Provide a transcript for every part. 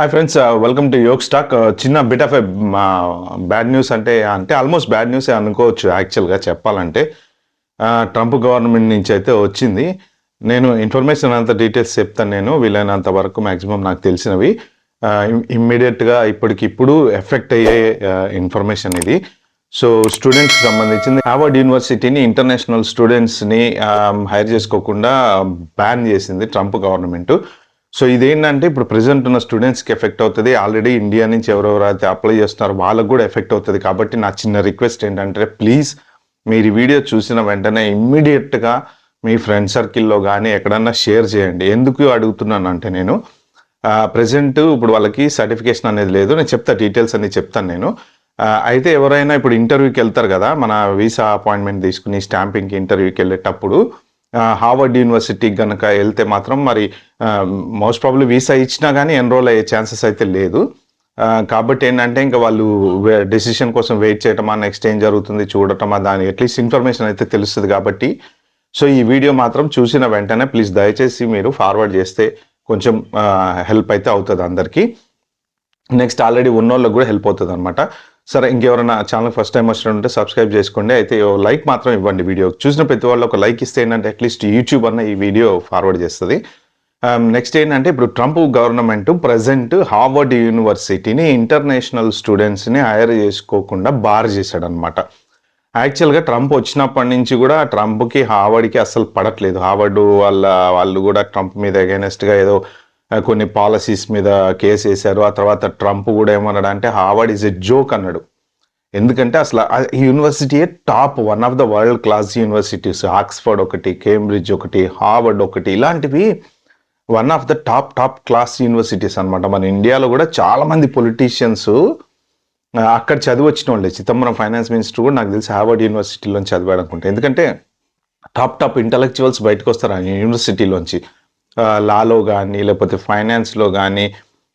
Hi friends, welcome to యోగ్ స్టాక్. చిన్న bit of a bad news అంటే ఆల్మోస్ట్ బ్యాడ్ న్యూస్ అనుకోవచ్చు. యాక్చువల్గా చెప్పాలంటే ట్రంప్ గవర్నమెంట్ నుంచి అయితే వచ్చింది. నేను ఇన్ఫర్మేషన్ అంత డీటెయిల్స్ చెప్తాను. నేను వీలైనంత వరకు మ్యాక్సిమం నాకు తెలిసినవి ఇమ్మీడియట్గా ఇప్పటికిప్పుడు ఎఫెక్ట్ అయ్యే ఇన్ఫర్మేషన్ ఇది. సో స్టూడెంట్స్కి సంబంధించింది. హార్వర్డ్ యూనివర్సిటీని ఇంటర్నేషనల్ స్టూడెంట్స్ని హైర్ చేసుకోకుండా బ్యాన్ చేసింది ట్రంప్ గవర్నమెంట్. సో ఇదేంటంటే ఇప్పుడు ప్రెజెంట్ ఉన్న స్టూడెంట్స్కి ఎఫెక్ట్ అవుతుంది. ఆల్రెడీ ఇండియా నుంచి ఎవరెవరైతే అప్లై చేస్తున్నారో వాళ్ళకు కూడా ఎఫెక్ట్ అవుతుంది. కాబట్టి నా చిన్న రిక్వెస్ట్ ఏంటంటే ప్లీజ్ మీరు ఈ వీడియో చూసిన వెంటనే ఇమ్మీడియట్గా మీ ఫ్రెండ్ సర్కిల్లో కానీ ఎక్కడన్నా షేర్ చేయండి. ఎందుకు అడుగుతున్నాను అంటే నేను ప్రెజెంట్ ఇప్పుడు వాళ్ళకి సర్టిఫికేషన్ అనేది లేదు. నేను చెప్తా, డీటెయిల్స్ అన్ని చెప్తాను నేను. అయితే ఎవరైనా ఇప్పుడు ఇంటర్వ్యూకి వెళ్తారు కదా, మన వీసా అపాయింట్మెంట్ తీసుకుని స్టాంపింగ్కి ఇంటర్వ్యూకి వెళ్ళేటప్పుడు హార్వర్డ్ యూనివర్సిటీకి కనుక వెళ్తే మాత్రం మరి మోస్ట్ ప్రాబ్లీ వీసా ఇచ్చినా కానీ ఎన్రోల్ అయ్యే ఛాన్సెస్ అయితే లేదు. కాబట్టి ఏంటంటే ఇంకా వాళ్ళు డెసిషన్ కోసం వెయిట్ చేయటమా, నెక్స్ట్ ఏం జరుగుతుంది చూడటమా, దాని అట్లీస్ట్ ఇన్ఫర్మేషన్ అయితే తెలుస్తుంది. కాబట్టి సో ఈ వీడియో మాత్రం చూసిన వెంటనే ప్లీజ్ దయచేసి మీరు ఫార్వర్డ్ చేస్తే కొంచెం హెల్ప్ అయితే అవుతుంది అందరికీ. నెక్స్ట్ ఆల్రెడీ ఉన్నోళ్ళకి కూడా హెల్ప్ అవుతుంది అనమాట. సరే, ఇంకెవరైనా ఛానల్ ఫస్ట్ టైం వచ్చినట్టుంటే సబ్స్క్రైబ్ చేసుకోండి. అయితే లైక్ మాత్రం ఇవ్వండి. వీడియో చూసిన ప్రతి వాళ్ళు ఒక లైక్ ఇస్తే ఏంటంటే అట్లీస్ట్ యూట్యూబ్ అన్న ఈ వీడియో ఫార్వర్డ్ చేస్తుంది. నెక్స్ట్ ఏంటంటే ఇప్పుడు ట్రంప్ గవర్నమెంట్ ప్రజెంట్ హార్వర్డ్ యూనివర్సిటీని ఇంటర్నేషనల్ స్టూడెంట్స్ని హైర్ చేసుకోకుండా బార్ చేశాడు అనమాట. యాక్చువల్గా ట్రంప్ వచ్చినప్పటి నుంచి కూడా ట్రంప్కి హార్వర్డ్కి అస్సలు పడట్లేదు. హార్వర్డ్ వాళ్ళు కూడా ట్రంప్ మీద అగైనెస్ట్గా ఏదో కొన్ని పాలసీస్ మీద కేసు వేశారు. ఆ తర్వాత ట్రంప్ కూడా ఏమన్నాడు అంటే హార్వర్డ్ ఈజ్ ఎ జోక్ అన్నాడు. ఎందుకంటే అసలు ఈ యూనివర్సిటీయే top, one of the world class universities. Oxford ఒకటి, కేంబ్రిడ్జ్ ఒకటి, హార్వర్డ్ ఒకటి, ఇలాంటివి one of the top class universities అనమాట. మన ఇండియాలో కూడా చాలామంది పొలిటీషియన్స్ అక్కడ చదివి వచ్చిన వాళ్ళే. చిదంబరం ఫైనాన్స్ మినిస్టర్ కూడా నాకు తెలిసి హార్వర్డ్ యూనివర్సిటీలోంచి చదివాడు అనుకుంటా. ఎందుకంటే టాప్ ఇంటలెక్చువల్స్ బయటకు వస్తారు ఆ యూనివర్సిటీలోంచి. లాలో కానీ లేకపోతే ఫైనాన్స్లో కానీ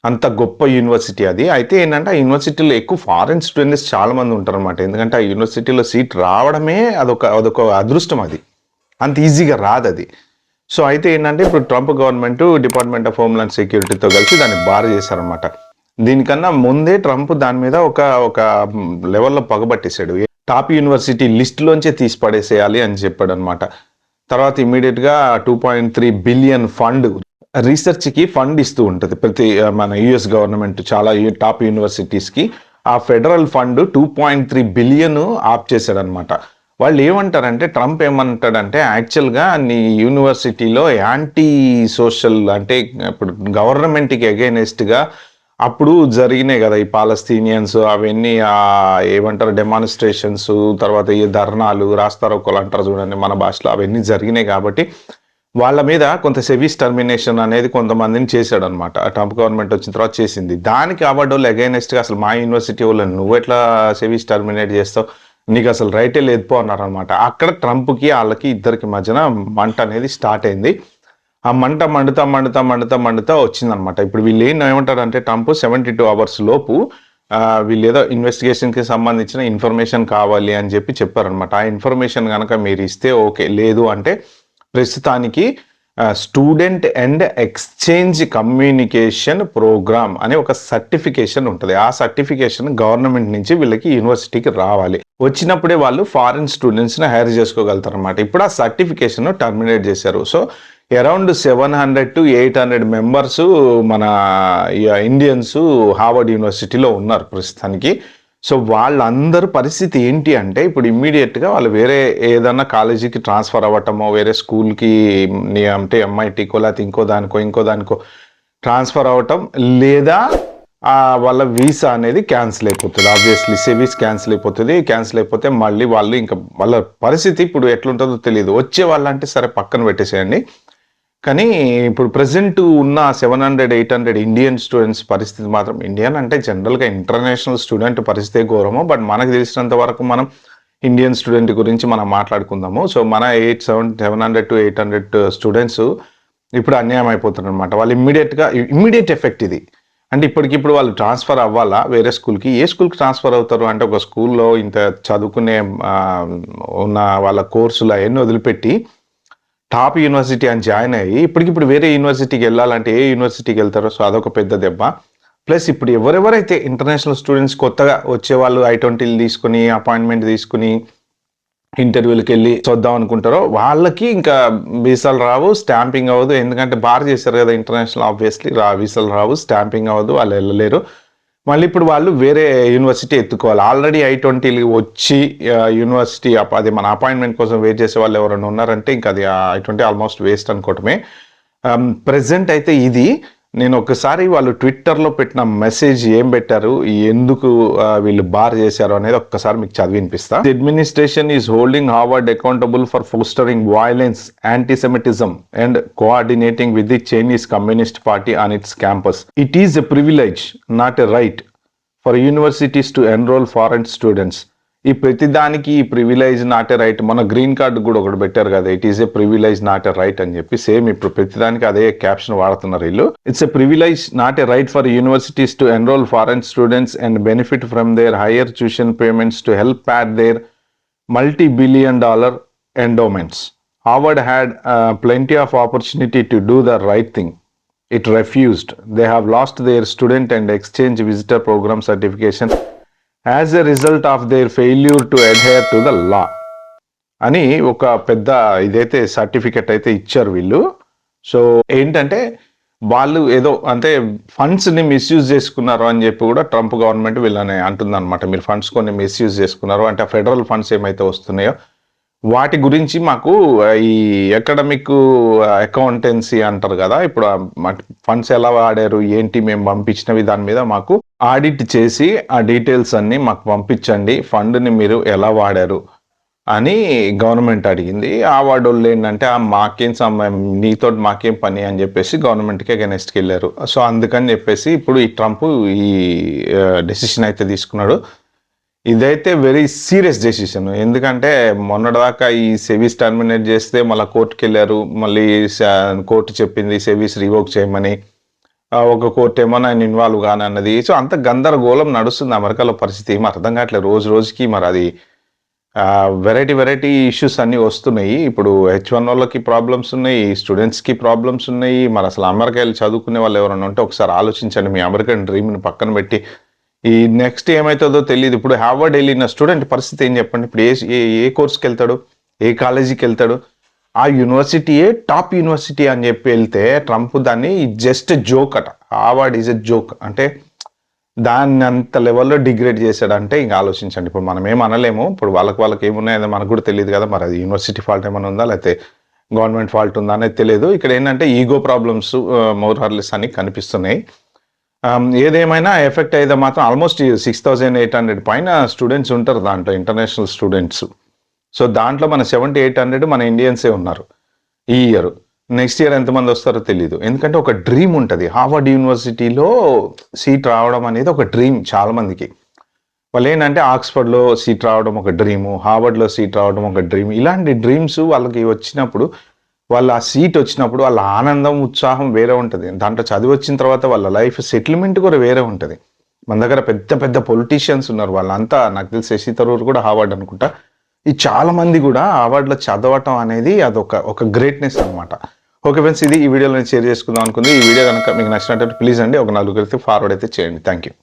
అంత గొప్ప యూనివర్సిటీ అది. అయితే ఏంటంటే ఆ యూనివర్సిటీలో ఎక్కువ ఫారిన్ స్టూడెంట్స్ చాలామంది ఉంటారు అనమాట. ఎందుకంటే ఆ యూనివర్సిటీలో సీట్ రావడమే అదొక అదృష్టం. అది అంత ఈజీగా రాదు అది. సో అయితే ఏంటంటే ఇప్పుడు Trump government department of homeland సెక్యూరిటీతో కలిసి దాన్ని బార్ చేశారనమాట. దీనికన్నా ముందే ట్రంప్ దాని మీద ఒక లెవెల్లో పగబట్టేశాడు. టాప్ యూనివర్సిటీ లిస్టులోంచే తీసి పడేసేయాలి అని చెప్పాడు అనమాట. తర్వాత ఇమ్మీడియట్గా 2.3 బిలియన్ ఫండ్, రీసెర్చ్కి ఫండ్ ఇస్తూ ఉంటుంది ప్రతి మన యుఎస్ గవర్నమెంట్ చాలా టాప్ యూనివర్సిటీస్కి. ఆ ఫెడరల్ ఫండ్ 2.3 బిలియన్ ఆప్ చేశాడనమాట. వాళ్ళు ఏమంటారంటే ట్రంప్ ఏమంటాడంటే యాక్చువల్గా నీ యూనివర్సిటీలో యాంటీ సోషల్, అంటే ఇప్పుడు గవర్నమెంట్కి అగైనెస్ట్గా అప్పుడు జరిగినాయి కదా ఈ పాలస్తీనియన్స్ అవన్నీ ఏమంటారు డెమాన్స్ట్రేషన్స్, తర్వాత ఈ ధర్నాలు, రాస్తారోకోలు అంటారు చూడండి మన భాషలో, అవన్నీ జరిగినాయి. కాబట్టి వాళ్ళ మీద కొంత సెవీస్ టర్మినేషన్ అనేది కొంతమందిని చేశాడు అనమాట. ట్రంప్ గవర్నమెంట్ వచ్చిన తర్వాత చేసింది. దానికి అవార్డు వాళ్ళు అగైనెస్ట్గా అసలు మా యూనివర్సిటీ వాళ్ళని నువ్వు ఎట్లా సెవీస్ టర్మినేట్ చేస్తావు, నీకు అసలు రైటే లేదుపో అన్నారనమాట. అక్కడ ట్రంప్కి వాళ్ళకి ఇద్దరికి మధ్యన మంట అనేది స్టార్ట్ అయింది. ఆ మంట మండుతా వచ్చిందనమాట. ఇప్పుడు వీళ్ళు ఏమంటారంటే ట్రంప్ 72 అవర్స్ లోపు వీళ్ళు ఏదో ఇన్వెస్టిగేషన్కి సంబంధించిన ఇన్ఫర్మేషన్ కావాలి అని చెప్పారనమాట. ఆ ఇన్ఫర్మేషన్ కనుక మీరు ఇస్తే ఓకే, లేదు అంటే ప్రస్తుతానికి student and exchange communication programme అనే ఒక సర్టిఫికేషన్ ఉంటుంది. ఆ సర్టిఫికేషన్ గవర్నమెంట్ నుంచి వీళ్ళకి యూనివర్సిటీకి రావాలి. వచ్చినప్పుడే వాళ్ళు ఫారిన్ స్టూడెంట్స్ని హైర్ చేసుకోగలుగుతారు అనమాట. ఇప్పుడు ఆ సర్టిఫికేషన్ టర్మినేట్ చేశారు. సో అరౌండ్ 700 to 800 మెంబర్స్ మన ఇండియన్స్ హార్వర్డ్ యూనివర్సిటీలో ఉన్నారు ప్రస్తుతానికి. సో వాళ్ళందరూ పరిస్థితి ఏంటి అంటే ఇప్పుడు ఇమ్మీడియట్గా వాళ్ళు వేరే ఏదన్నా కాలేజీకి ట్రాన్స్ఫర్ అవ్వటమో, వేరే స్కూల్కి అంటే ఎంఐటీకో లేకపోతే ఇంకో దానికో ట్రాన్స్ఫర్ అవ్వటం, లేదా వాళ్ళ వీసా అనేది క్యాన్సిల్ అయిపోతుంది. ఆబ్వియస్లీ సెవీస్ క్యాన్సిల్ అయిపోతే మళ్ళీ వాళ్ళు ఇంకా వాళ్ళ పరిస్థితి ఇప్పుడు ఎట్లుంటుందో తెలియదు. వచ్చే వాళ్ళంటే సరే పక్కన పెట్టేసేయండి, కానీ ఇప్పుడు ప్రజెంట్ ఉన్న 700-800 ఇండియన్ స్టూడెంట్స్ పరిస్థితి మాత్రం, ఇండియన్ అంటే జనరల్గా ఇంటర్నేషనల్ స్టూడెంట్ పరిస్థితి ఘోరము. బట్ మనకు తెలిసినంత వరకు మనం ఇండియన్ స్టూడెంట్ గురించి మనం మాట్లాడుకుందాము. సో మన 700 to 800 స్టూడెంట్స్ ఇప్పుడు అన్యాయం అయిపోతున్నారు అనమాట. వాళ్ళు ఇమ్మీడియట్ ఎఫెక్ట్ ఇది. అంటే ఇప్పటికిప్పుడు వాళ్ళు ట్రాన్స్ఫర్ అవ్వాలా వేరే స్కూల్కి. ఏ స్కూల్కి ట్రాన్స్ఫర్ అవుతారు అంటే ఒక స్కూల్లో ఇంత చదువుకునే ఉన్న వాళ్ళ కోర్సులు అవన్నీ వదిలిపెట్టి టాప్ యూనివర్సిటీ అని జాయిన్ అయ్యి ఇప్పటికిప్పుడు వేరే యూనివర్సిటీకి వెళ్ళాలంటే ఏ యూనివర్సిటీకి వెళ్తారో, సో అదొక పెద్ద దెబ్బ. ప్లస్ ఇప్పుడు ఎవరెవరైతే ఇంటర్నేషనల్ స్టూడెంట్స్ కొత్తగా వచ్చేవాళ్ళు I-20 తీసుకుని అపాయింట్మెంట్ తీసుకుని ఇంటర్వ్యూలకి వెళ్ళి చూద్దాం అనుకుంటారో వాళ్ళకి ఇంకా వీసాలు రావు, స్టాంపింగ్ అవ్వదు. ఎందుకంటే బార్ చేశారు కదా ఇంటర్నేషనల్, ఆబ్వియస్లీ వీసాలు రావు, స్టాంపింగ్ అవ్వదు, వాళ్ళు వెళ్ళలేరు. మళ్ళీ ఇప్పుడు వాళ్ళు వేరే యూనివర్సిటీ ఎత్తుకోవాలి. ఆల్రెడీ I-20 వచ్చి యూనివర్సిటీ అది మన అపాయింట్మెంట్ కోసం వెయిట్ చేసే వాళ్ళు ఎవరైనా ఉన్నారంటే ఇంకా అది I-20 ఆల్మోస్ట్ వేస్ట్ అనుకోవటమే. ప్రెసెంట్ అయితే ఇది నేను ఒకసారి వాళ్ళు ట్విట్టర్లో పెట్టిన మెసేజ్ ఏం పెట్టారు, ఎందుకు వీళ్ళు బార్ చేశారు అనేది ఒక్కసారి మీకు చదివి వినిపిస్తా. The administration is holding Harvard accountable for fostering violence, antisemitism and coordinating with the Chinese Communist Party on its campus. It is a privilege, not a right for universities to enrol foreign students. ఈ ప్రతిదానికి ఈ privilege not a right, మన green card కూడా ఒకటి పెట్టారు కదా, it is a privilege not a right అని చెప్పి సేమ్ ఇప్పుడు ప్రతిదానికి అదే క్యాప్షన్ వాడుతున్నారు వీళ్ళు. It's a privilege not a right for universities to enrol foreign students and benefit from their higher tuition payments to help pad their multi-billion-dollar endowments. Harvard had plenty of opportunity to do the right thing. It refused. They have lost their student and exchange visitor program certification as a result of their failure to adhere to the law. అని ఒక పెద్ద ఇదైతే certificate అయితే ఇచ్చారు వీళ్ళు. So ఏంటంటే వాళ్ళు ఏదో అంటే ఫండ్స్ని మిస్యూజ్ చేసుకున్నారు అని చెప్పి కూడా ట్రంప్ గవర్నమెంట్ వీళ్ళని అంటుంది అనమాట. మీరు ఫండ్స్ కొన్ని మిస్యూజ్ చేసుకున్నారు అంటే ఫెడరల్ ఫండ్స్ ఏమైతే వస్తున్నాయో వాటి గురించి మాకు ఈ అకాడమిక్ అకౌంటెన్సీ అంటారు కదా, ఇప్పుడు ఫండ్స్ ఎలా వాడారు ఏంటి మేము పంపించినవి దాని మీద మాకు ఆడిట్ చేసి ఆ డీటెయిల్స్ అన్ని మాకు పంపించండి, ఫండ్ని మీరు ఎలా వాడారు అని గవర్నమెంట్ అడిగింది. ఆ వాళ్ళు ఏంటంటే మాకేం నీతో మాకేం పని అని చెప్పేసి గవర్నమెంట్కి అగెనెస్ట్కి వెళ్ళారు. సో అందుకని చెప్పేసి ఇప్పుడు ఈ ట్రంప్ ఈ డెసిషన్ అయితే తీసుకున్నాడు. ఇదైతే వెరీ సీరియస్ డెసిషన్. ఎందుకంటే మొన్నటిదాకా ఈ సెవీస్ టర్మినేట్ చేస్తే మళ్ళీ కోర్టుకి వెళ్ళారు, మళ్ళీ కోర్టు చెప్పింది సెవీస్ రివోక్ చేయమని, ఒక కోర్టు ఏమో ఆయన ఇన్వాల్వ్ కాని అన్నది. సో అంత గందరగోళం నడుస్తుంది అమెరికాలో పరిస్థితి. ఏం అర్థం కావట్లేదు, రోజు రోజుకి మరి అది వెరైటీ ఇష్యూస్ అన్నీ వస్తున్నాయి. ఇప్పుడు H1 వాళ్ళకి ప్రాబ్లమ్స్ ఉన్నాయి, స్టూడెంట్స్కి ప్రాబ్లమ్స్ ఉన్నాయి. మరి అసలు అమెరికా వెళ్ళి చదువుకునే వాళ్ళు ఎవరైనా ఉంటే ఒకసారి ఆలోచించండి, మీ అమెరికన్ డ్రీమ్ని పక్కన పెట్టి ఈ నెక్స్ట్ ఏమవుతుందో తెలియదు. ఇప్పుడు హార్వర్డ్ వెళ్ళిన స్టూడెంట్ పరిస్థితి ఏం చెప్పండి. ఇప్పుడు ఏ కోర్స్కి వెళ్తాడు, ఏ కాలేజీకి వెళ్తాడు, ఆ యూనివర్సిటీయే టాప్ యూనివర్సిటీ అని చెప్పి వెళ్తే ట్రంప్ దాన్ని జస్ట్ జోక్ అట, హార్వర్డ్ ఈజ్ ఎ జోక్ అంటే దాన్ని అంత లెవెల్లో డిగ్రేడ్ చేశాడంటే ఇంకా ఆలోచించండి. ఇప్పుడు మనం ఏం అనలేము, ఇప్పుడు వాళ్ళకి ఏమున్నాయో మనకు కూడా తెలియదు కదా, మరి అది యూనివర్సిటీ ఫాల్ట్ ఏమైనా ఉందా లేకపోతే గవర్నమెంట్ ఫాల్ట్ ఉందా అనేది తెలియదు. ఇక్కడ ఏంటంటే ఈగో ప్రాబ్లమ్స్ మోర్ హార్లెస్ అని కనిపిస్తున్నాయి. ఏదేమైనా ఎఫెక్ట్ అయితే మాత్రం ఆల్మోస్ట్ 6,800 పైన స్టూడెంట్స్ ఉంటారు దాంట్లో, ఇంటర్నేషనల్ స్టూడెంట్స్. సో దాంట్లో మన 700-800 మన ఇండియన్సే ఉన్నారు ఈ ఇయర్. నెక్స్ట్ ఇయర్ ఎంతమంది వస్తారో తెలియదు. ఎందుకంటే ఒక డ్రీమ్ ఉంటుంది, హార్వర్డ్ యూనివర్సిటీలో సీట్ రావడం అనేది ఒక డ్రీమ్ చాలా మందికి. వాళ్ళు ఏంటంటే ఆక్స్ఫర్డ్లో సీట్ రావడం ఒక డ్రీము, హార్వర్డ్లో సీట్ రావడం ఒక డ్రీమ్. ఇలాంటి డ్రీమ్స్ వాళ్ళకి వచ్చినప్పుడు, వాళ్ళ ఆ సీట్ వచ్చినప్పుడు వాళ్ళ ఆనందం ఉత్సాహం వేరే ఉంటుంది. దాంట్లో చదివి వచ్చిన తర్వాత వాళ్ళ లైఫ్ సెటిల్మెంట్ కూడా వేరే ఉంటుంది. మన దగ్గర పెద్ద పొలిటీషియన్స్ ఉన్నారు, వాళ్ళంతా నాకు తెలిసి శశి థరూర్ కూడా హార్వర్డ్ అనుకుంటా. ఈ చాలా మంది కూడా హార్వర్డ్లో చదవటం అనేది అదొక గ్రేట్నెస్ అనమాట. ఓకే ఫ్రెండ్స్, ఇది ఈ వీడియోలో షేర్ చేసుకుందాం అనుకుంది. ఈ వీడియో కనుక మీకు నచ్చినట్టు ప్లీజ్ అండి ఒక 4 ఫార్వర్డ్ అయితే చేయండి. Thank you.